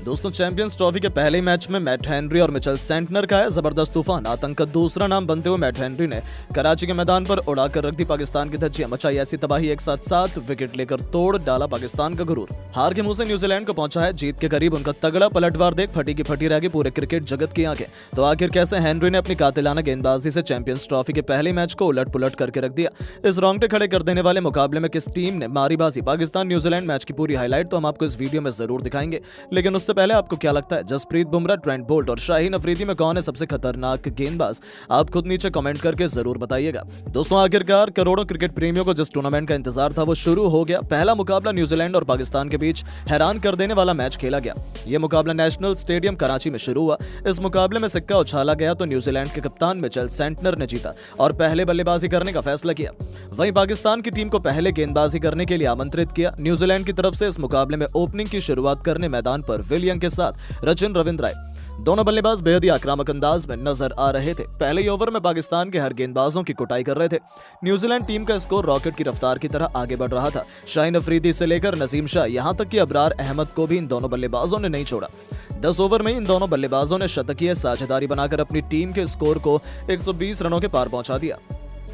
दोस्तों, champions trophy के पहले मैच में मैट हेनरी और मिचेल सेंटनर का है जबरदस्त तूफान। आतंक का दूसरा नाम बनते हुए मैट हेनरी ने कराची के मैदान पर उड़ाकर रख दी पाकिस्तान की धज्जियां, मचाई ऐसी तबाही, एक साथ 7 विकेट लेकर तोड़ डाला पाकिस्तान का गुरूर। हार के मुंह से न्यूजीलैंड को पहुंचा है जीत के करीब उनका तगड़ा पलटवार देख फटी की फटी रह गई पूरे क्रिकेट जगत की आंखें। तो आखिर कैसे हेनरी ने अपनी कातिलाना गेंदबाजी से चैंपियंस ट्रॉफी के पहले मैच को उलट पुलट करके रख दिया। इस रोंगटे खड़े कर देने वाले मुकाबले में किस टीम ने मारी बाजी? पाकिस्तान न्यूजीलैंड मैच की पूरी हाईलाइट तो हम आपको इस वीडियो में जरूर दिखाएंगे, लेकिन उससे पहले आपको क्या लगता है जसप्रीत बुमराह, ट्रेंट बोल्ट और शाहीन अफरीदी में कौन है सबसे खतरनाक गेंदबाज? आप खुद नीचे कमेंट करके जरूर बताइएगा। दोस्तों, आखिरकार करोड़ों क्रिकेट प्रेमियों को जिस टूर्नामेंट का इंतजार था वो शुरू हो गया। पहला मुकाबला न्यूजीलैंड और पाकिस्तान के बीच हैरान कर देने वाला मैच खेला गया। यह मुकाबला नेशनल स्टेडियम कराची में शुरू हुआ। इस मुकाबले में सिक्का उछाला गया तो न्यूजीलैंड के कप्तान मिचेल सेंटनर ने जीता और पहले बल्लेबाजी करने का फैसला किया। वहीं पाकिस्तान की टीम को पहले गेंदबाजी करने के लिए आमंत्रित किया। न्यूजीलैंड की तरफ से इस मुकाबले में ओपनिंग की शुरुआत करने मैदान पर विल यंग के साथ सचिन रविंद्र आए। दोनों बल्लेबाज बेहद ही आक्रामक अंदाज में नजर आ रहे थे। पहले ही ओवर में पाकिस्तान के हर गेंदबाजों की कुटाई कर रहे थे। न्यूजीलैंड टीम का स्कोर रॉकेट की रफ्तार की तरह आगे बढ़ रहा था। शाहीन अफरीदी से लेकर नसीम शाह, यहां तक कि अबरार अहमद को भी इन दोनों बल्लेबाजों ने नहीं छोड़ा। 10 ओवर में इन दोनों बल्लेबाजों ने शतकीय साझेदारी बनाकर अपनी टीम के स्कोर को 120 रनों के पार पहुंचा दिया।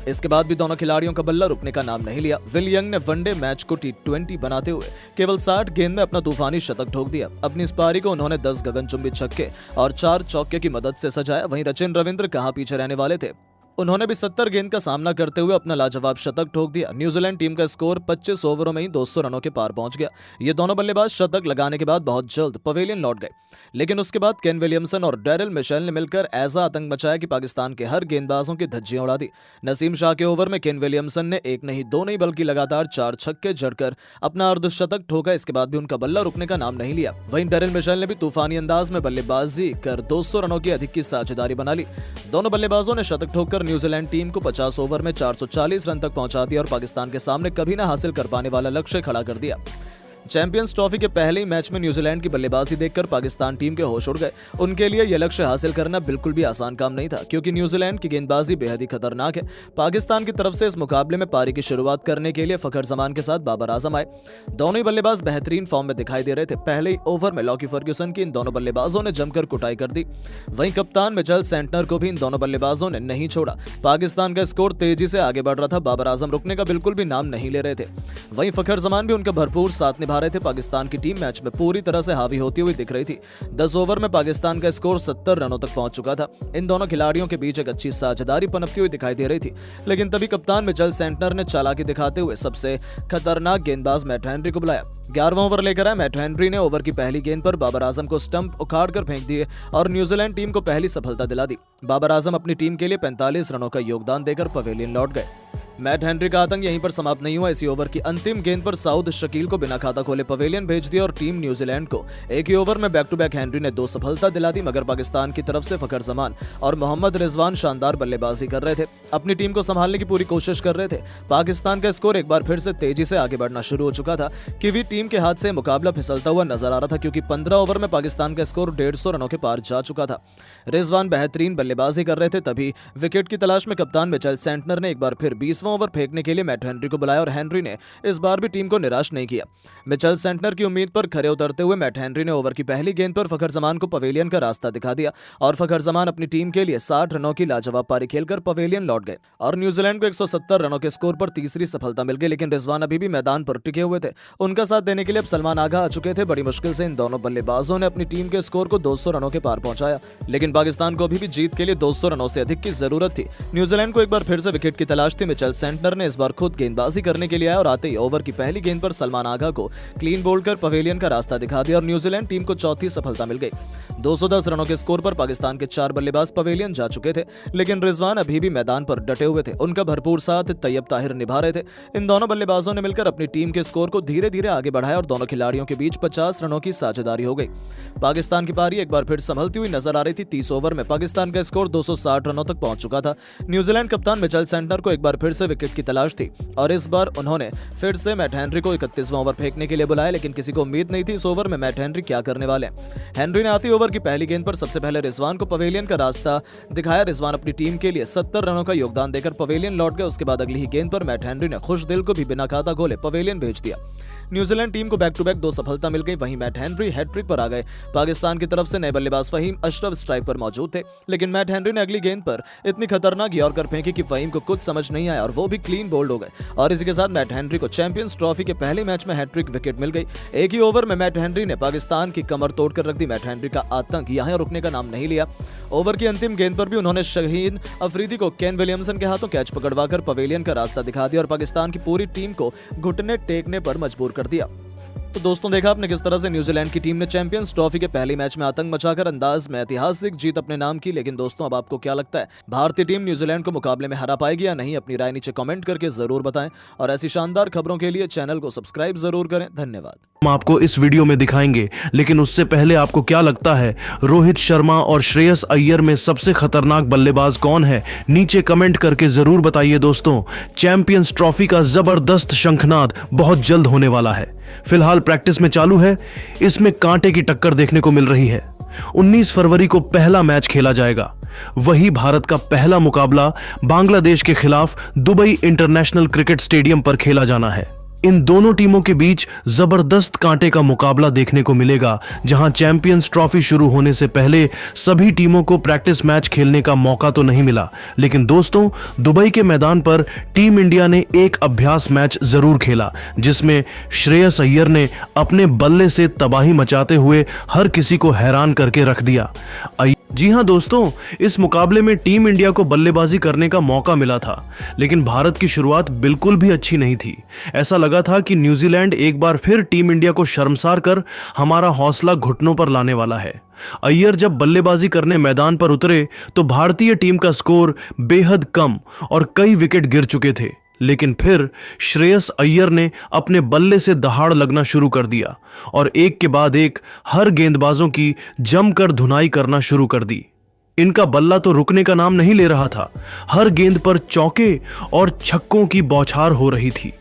इसके बाद भी दोनों खिलाड़ियों का बल्ला रुकने का नाम नहीं लिया। विल यंग ने वनडे मैच को T20 बनाते हुए केवल 60 गेंद में अपना तूफानी शतक ठोक दिया। अपनी इस पारी को उन्होंने 10 गगनचुंबी छक्के और 4 चौके की मदद से सजाया। वहीं सचिन रविंद्र कहां पीछे रहने वाले थे, उन्होंने भी 70 गेंद का सामना करते हुए अपना लाजवाब शतक ठोक दिया। न्यूजीलैंड टीम का स्कोर 25 ओवरों में ही 200 रनों के पार पहुंच गया। ये दोनों बल्लेबाज शतक लगाने के बाद बहुत जल्द पवेलियन लौट गए, लेकिन उसके बाद केन विलियमसन और डैरिल मिशेल ने मिलकर ऐसा आतंक मचाया कि पाकिस्तान के हर गेंदबाजों की धज्जियां उड़ा दी। नसीम शाह के ओवर में केन विलियमसन ने एक नहीं दो नहीं बल्कि लगातार 4 छक्के जड़कर अपना अर्धशतक ठोका। इसके बाद भी उनका बल्ला रुकने का नाम नहीं लिया। वहीं डैरिल मिशेल ने भी तूफानी अंदाज में बल्लेबाजी कर 200 रनों की अधिक की साझेदारी बना ली। दोनों बल्लेबाजों ने शतक ठोककर न्यूजीलैंड टीम को 50 ओवर में 440 रन तक पहुंचा दिया और पाकिस्तान के सामने कभी न हासिल कर पाने वाला लक्ष्य खड़ा कर दिया। चैंपियंस ट्रॉफी के पहले ही मैच में न्यूजीलैंड की बल्लेबाजी देखकर पाकिस्तान टीम के होश उड़ गए। उनके लिए यह लक्ष्य हासिल करना बिल्कुल भी आसान काम नहीं था, क्योंकि न्यूजीलैंड की गेंदबाजी बेहद ही खतरनाक है। पाकिस्तान की तरफ से इस मुकाबले में पारी की शुरुआत करने के लिए फखर जमान के साथ बाबर आजम आए। दोनों ही बल्लेबाज बेहतरीन फॉर्म में दिखाई दे रहे थे। पहले ही ओवर में लॉकी फर्ग्यूसन की इन दोनों बल्लेबाजों ने जमकर कुटाई कर दी। वहीं कप्तान मिचेल सेंटनर को भी इन दोनों बल्लेबाजों ने नहीं छोड़ा। पाकिस्तान का स्कोर तेजी से आगे बढ़ रहा था। बाबर आजम रुकने का बिल्कुल भी नाम नहीं ले रहे थे। वहीं फखर जमान भी उनका भरपूर साथ निभा रहे थे। पाकिस्तान की टीम मैच में पूरी तरह से हावी होती हुई दिख रही थी। 10 ओवर में पाकिस्तान का स्कोर 70 रनों तक पहुंच चुका था। इन दोनों खिलाड़ियों के बीच एक अच्छी साझेदारी पनपती हुई दिखाई दे रही थी, लेकिन तभी कप्तान मिचेल सेंटनर ने चालाकी दिखाते हुए सबसे खतरनाक गेंदबाज मैट हेनरी को बुलाया। 11वां ओवर लेकर आए मैट हेनरी ने ओवर की पहली गेंद पर बाबर आजम को स्टंप उखाड़कर फेंक दिए और न्यूजीलैंड टीम को पहली सफलता दिला दी। बाबर आजम अपनी टीम के लिए 45 रनों का योगदान देकर पवेलियन लौट गए। मैट हेनरी का आतंक यहीं पर समाप्त नहीं हुआ। इसी ओवर की अंतिम गेंद पर साउद शकील को बिना खाता खोले पवेलियन भेज दिया और टीम न्यूजीलैंड को एक ही ओवर में बैक टू बैक हेनरी ने 2 सफलता दिला दी। मगर पाकिस्तान की तरफ से फखर जमान और मोहम्मद रिजवान शानदार बल्लेबाजी कर रहे थे, अपनी टीम को संभालने की पूरी कोशिश कर रहे थे। पाकिस्तान का स्कोर एक बार फिर से तेजी से आगे बढ़ना शुरू हो चुका था। कीवी टीम के हाथ से मुकाबला फिसलता हुआ नजर आ रहा था, क्योंकि 15 ओवर में पाकिस्तान का स्कोर 150 रनों के पार जा चुका था। रिजवान बेहतरीन बल्लेबाजी कर रहे थे, तभी विकेट की तलाश में कप्तान मिचेल सेंटनर ने एक बार फिर 20वां ओवर फेंकने के लिए मैट हेनरी को बुलाया और हेनरी ने इस बार भी टीम को निराश नहीं किया। मिचेल सेंटनर की उम्मीद पर खरे उतरते हुए मैट हेनरी ने ओवर की पहली गेंद पर फखर जमान को पवेलियन का रास्ता दिखा दिया और फखर जमान अपनी टीम के लिए 60 रनों की लाजवाब पारी खेलकर पवेलियन लौट गए और न्यूजीलैंड को 170 रनों के स्कोर पर तीसरी सफलता मिल गई। लेकिन रिजवान अभी भी मैदान पर टिके हुए थे। उनका साथ देने के लिए अब सलमान आगा आ चुके थे। बड़ी मुश्किल से इन दोनों बल्लेबाजों ने अपनी टीम के स्कोर को 200 रनों के पार पहुंचाया, लेकिन पाकिस्तान को अभी भी जीत के लिए 200 रनों से अधिक की जरूरत थी। न्यूजीलैंड को एक बार फिर से विकेट की तलाश थी। मिचेल सेंटनर ने इस बार खुद गेंदबाजी करने के लिए आया और आते ही ओवर की पहली गेंद पर सलमान आगा को क्लीन बोल्ड कर पवेलियन का रास्ता दिखा दिया और न्यूजीलैंड टीम को चौथी सफलता मिल गई। 210 रनों के स्कोर पर पाकिस्तान के 4 बल्लेबाज पवेलियन जा चुके थे, लेकिन रिजवान अभी भी मैदान पर डटे हुए थे। उनका भरपूर साथ तैयब ताहिर निभा रहे थे। इन दोनों बल्लेबाजों ने मिलकर अपनी टीम के स्कोर को धीरे धीरे आगे बढ़ाया और दोनों खिलाड़ियों के बीच 50 रनों की साझेदारी हो गई। पाकिस्तान की पारी एक बार फिर संभलती हुई नजर आ रही थी। 30 ओवर में पाकिस्तान का स्कोर 260 रनों तक पहुंच चुका था। न्यूजीलैंड कप्तान मिचेल सेंटनर को एक बार फिर से विकेट की तलाश थी और इस बार उन्होंने फिर से मैट हेनरी को 31वां ओवर फेंकने के लिए बुलाया, लेकिन किसी को उम्मीद नहीं थी इस ओवर में मैट हेनरी क्या करने वाले हैं। हेनरी ने आती ओवर की पहली गेंद पर सबसे पहले रिजवान को पवेलियन का रास्ता दिखाया। रिजवान अपनी टीम के लिए 70 रनों का योगदान देकर पवेलियन लौट गए। उसके बाद अगली ही गेंद पर मैट हेनरी ने खुश दिल को भी बिना खाता खोले पवेलियन भेज दिया। न्यूजीलैंड टीम को बैक टू बैक 2 सफलता मिल गई। वहीं मैट हेनरी हैट्रिक पर आ गए। पाकिस्तान की तरफ से नए बल्लेबाज फहीम अशरफ स्ट्राइक पर मौजूद थे, लेकिन मैट हेनरी ने अगली गेंद पर इतनी खतरनाक यॉर्कर फेंकी कि फहीम को कुछ समझ नहीं आया और वो भी क्लीन बोल्ड हो गए। और इसी के साथ मैट हेनरी को चैंपियंस ट्रॉफी के पहले मैच में हैट्रिक विकेट मिल गई। एक ही ओवर में मैट हेनरी ने पाकिस्तान की कमर तोड़कर रख दी। मैट हेनरी का आतंक यहां रुकने का नाम नहीं लिया। ओवर की अंतिम गेंद पर भी उन्होंने शहीन अफरीदी को केन विलियमसन के हाथों कैच पकड़वाकर पवेलियन का रास्ता दिखा दिया और पाकिस्तान की पूरी टीम को घुटने टेकने पर मजबूर कर दिया। तो दोस्तों, देखा आपने किस तरह से न्यूजीलैंड की टीम ने चैंपियंस ट्रॉफी के पहले मैच में आतंक मचाकर अंदाज में ऐतिहासिक जीत अपने नाम की। लेकिन दोस्तों, अब आपको क्या लगता है, भारतीय टीम न्यूजीलैंड को मुकाबले में हरा पाएगी या नहीं? अपनी राय नीचे कमेंट करके जरूर बताएं और ऐसी शानदार खबरों के लिए चैनल को सब्सक्राइब जरूर करें। धन्यवाद। हम आपको इस वीडियो में दिखाएंगे, लेकिन उससे पहले आपको क्या लगता है, रोहित शर्मा और श्रेयस अय्यर में सबसे खतरनाक बल्लेबाज कौन है? नीचे कमेंट करके जरूर बताइए। दोस्तों, चैंपियंस ट्रॉफी का जबरदस्त शंखनाद बहुत जल्द होने वाला है। फिलहाल प्रैक्टिस में चालू है, इसमें कांटे की टक्कर देखने को मिल रही है। 19 फरवरी को पहला मैच खेला जाएगा। वही भारत का पहला मुकाबला बांग्लादेश के खिलाफ दुबई इंटरनेशनल क्रिकेट स्टेडियम पर खेला जाना है। इन दोनों टीमों के बीच जबरदस्त कांटे का मुकाबला देखने को मिलेगा, जहां चैंपियंस ट्रॉफी शुरू होने से पहले सभी टीमों को प्रैक्टिस मैच खेलने का मौका तो नहीं मिला, लेकिन दोस्तों, दुबई के मैदान पर टीम इंडिया ने एक अभ्यास मैच जरूर खेला, जिसमें श्रेयस अय्यर ने अपने बल्ले से तबाही मचाते हुए हर किसी को हैरान करके रख दिया। जी हां दोस्तों, इस मुकाबले में टीम इंडिया को बल्लेबाजी करने का मौका मिला था, लेकिन भारत की शुरुआत बिल्कुल भी अच्छी नहीं थी। ऐसा लगा था कि न्यूजीलैंड एक बार फिर टीम इंडिया को शर्मसार कर हमारा हौसला घुटनों पर लाने वाला है। अय्यर जब बल्लेबाजी करने मैदान पर उतरे तो भारतीय टीम का स्कोर बेहद कम और कई विकेट गिर चुके थे, लेकिन फिर श्रेयस अय्यर ने अपने बल्ले से दहाड़ लगना शुरू कर दिया और एक के बाद एक हर गेंदबाजों की जमकर धुनाई करना शुरू कर दी। इनका बल्ला तो रुकने का नाम नहीं ले रहा था। हर गेंद पर चौके और छक्कों की बौछार हो रही थी।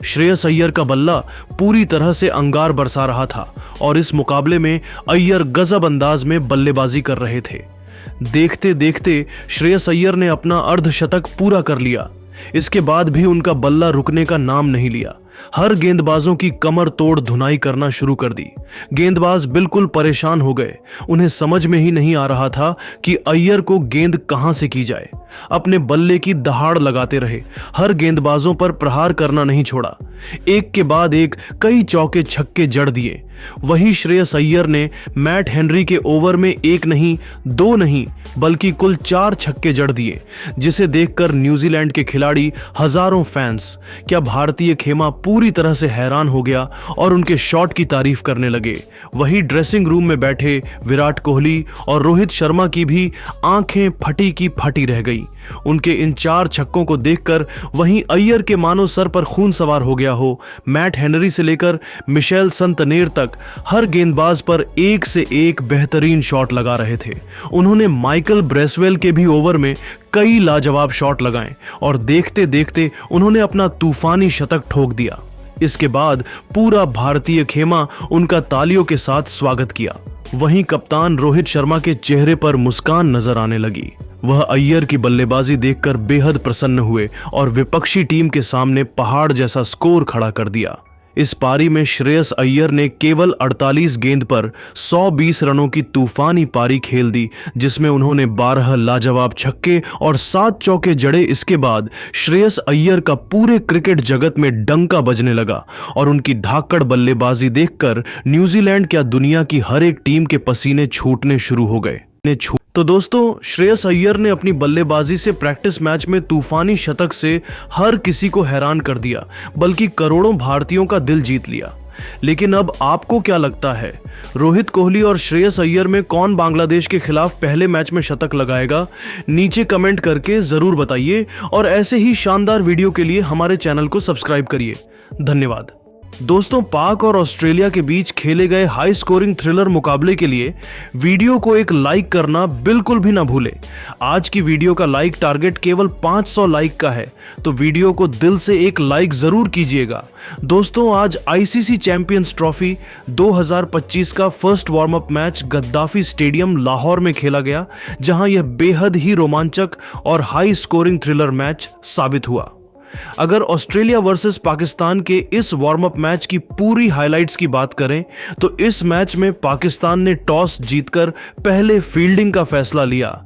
श्रेयस अय्यर का बल्ला पूरी तरह से अंगार बरसा रहा था और इस मुकाबले में अय्यर गजब अंदाज में बल्लेबाजी कर रहे थे। देखते देखते श्रेयस अय्यर ने अपना अर्धशतक पूरा कर लिया। इसके बाद भी उनका बल्ला रुकने का नाम नहीं लिया। हर गेंदबाजों की कमर तोड़ धुनाई करना शुरू कर दी। गेंदबाज बिल्कुल परेशान हो गए। उन्हें समझ में ही नहीं आ रहा था कि अय्यर को गेंद कहां से की जाए। अपने बल्ले की दहाड़ लगाते रहे, हर गेंदबाजों पर प्रहार करना नहीं छोड़ा। एक के बाद एक कई चौके छक्के जड़ दिए। वही श्रेयस अय्यर ने मैट हेनरी के ओवर में एक नहीं, दो नहीं, बल्कि कुल 4 छक्के जड़ दिए, जिसे देखकर न्यूजीलैंड के खिलाड़ी, हजारों फैंस, क्या भारतीय खेमा पूरी तरह से हैरान हो गया और उनके शॉट की तारीफ करने लगे। वही ड्रेसिंग रूम में बैठे विराट कोहली और रोहित शर्मा की भी आंखें फटी की फटी रह गई उनके इन 4 छक्कों को देखकर। वहीं अय्यर के मानो सर पर खून सवार हो गया हो। मैट हेनरी से लेकर मिशेल संतनेर तक हर गेंदबाज पर एक से एक बेहतरीन शॉट लगा रहे थे। उन्होंने माइकल ब्रेसवेल के भी ओवर में कई लाजवाब शॉट लगाए और देखते देखते उन्होंने अपना तूफानी शतक ठोक दिया। इसके बाद पूरा भारतीय खेमा उनका तालियों के साथ स्वागत किया। वहीं कप्तान रोहित शर्मा के चेहरे पर मुस्कान नजर आने लगी। वह अय्यर की बल्लेबाजी देखकर बेहद प्रसन्न हुए और विपक्षी टीम के सामने पहाड़ जैसा स्कोर खड़ा कर दिया। इस पारी में श्रेयस अय्यर ने केवल 48 गेंद पर 120 रनों की तूफानी पारी खेल दी, जिसमें उन्होंने 12 लाजवाब छक्के और 7 चौके जड़े। इसके बाद श्रेयस अय्यर का पूरे क्रिकेट जगत में डंका बजने लगा और उनकी धाकड़ बल्लेबाजी देखकर न्यूजीलैंड क्या दुनिया की हर एक टीम के पसीने छूटने शुरू हो गए। तो दोस्तों, श्रेयस अय्यर ने अपनी बल्लेबाजी से प्रैक्टिस मैच में तूफानी शतक से हर किसी को हैरान कर दिया, बल्कि करोड़ों भारतीयों का दिल जीत लिया। लेकिन अब आपको क्या लगता है, रोहित कोहली और श्रेयस अय्यर में कौन बांग्लादेश के खिलाफ पहले मैच में शतक लगाएगा? नीचे कमेंट करके जरूर बताइए और ऐसे ही शानदार वीडियो के लिए हमारे चैनल को सब्सक्राइब करिए। धन्यवाद। दोस्तों, पाक और ऑस्ट्रेलिया के बीच खेले गए हाई स्कोरिंग थ्रिलर मुकाबले के लिए वीडियो को एक लाइक करना बिल्कुल भी ना भूलें। आज की वीडियो का लाइक टारगेट केवल 500 लाइक का है, तो वीडियो को दिल से एक लाइक जरूर कीजिएगा। दोस्तों, आज आईसीसी चैंपियंस ट्रॉफी 2025 का first warm up match Gaddafi stadium Lahore में खेला गया, जहां यह बेहद ही रोमांचक और हाई स्कोरिंग थ्रिलर मैच साबित हुआ। अगर ऑस्ट्रेलिया वर्सेस पाकिस्तान के इस वार्म अप मैच की पूरी हाइलाइट्स की बात करें तो इस मैच में पाकिस्तान ने टॉस जीतकर पहले फील्डिंग का फैसला लिया,